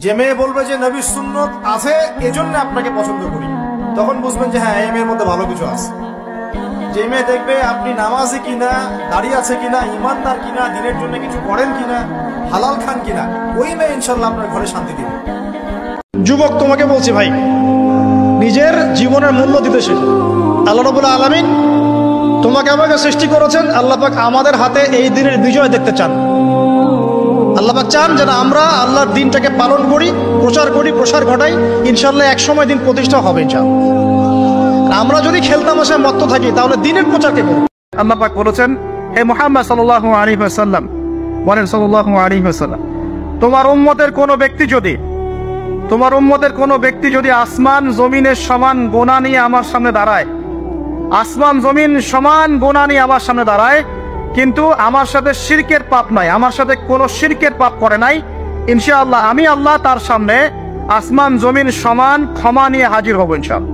যে মেয়ে বলবে যে নবীর সুন্নত আছে এজন্য আপনাকে পছন্দ করি, তখন বুঝবেন যে হ্যাঁ এই মেয়ের মধ্যে ভালো কিছু আছে। যে মেয়ে দেখবে আপনি নামাজি কিনা, দাঁড়িয়ে আছে কিনা, ইমানদার কিনা, দিনের জন্য কিছু করেন কিনা, হালাল খান কিনা, ওই মেয়ে ইনশাল্লাহ আপনার ঘরে শান্তি দিবে। যুবক তোমাকে বলছি ভাই, নিজের জীবনের মূল্য দিতে শেখো। আল্লাহ রাব্বুল আলামিন তোমাকে আমাকে সৃষ্টি করেছেন, আল্লাহ পাক আমাদের হাতে এই দিনের বিজয় দেখতে চান। আল্লাহ পাক চান যেন আমরা আল্লাহর দিনটাকে পালন করি, প্রচার করি, প্রসার ঘটাই। ইনশাল্লাহ এক সময় দিন প্রতিষ্ঠা হবে ইনশাআল্লাহ। আমরা যদি খেলতামাশায় মত্ত থাকি তাহলে দিনের প্রচার কে করবে? আল্লাহ পাক বলেছেন, হে মুহাম্মদ সাল্লাল্লাহু আলাইহি ওয়াসাল্লাম, বলেন সাল্লাল্লাহু আলাইহি ওয়াসাল্লাম, তোমার উম্মতের কোনো ব্যক্তি যদি আসমান জমিনের সমান গোনা নিয়ে আমার সামনে দাঁড়ায়, আসমান জমিন সমান গোনা নিয়ে আমার সামনে দাঁড়ায়, কিন্তু আমার সাথে শিরকের পাপ নাই, আমার সাথে কোনো শিরকের পাপ করে নাই, ইনশাআল্লাহ আমি আল্লাহ তার সামনে আসমান জমিন সমান ক্ষমা নিয়ে হাজির হব ইনশাআল্লাহ।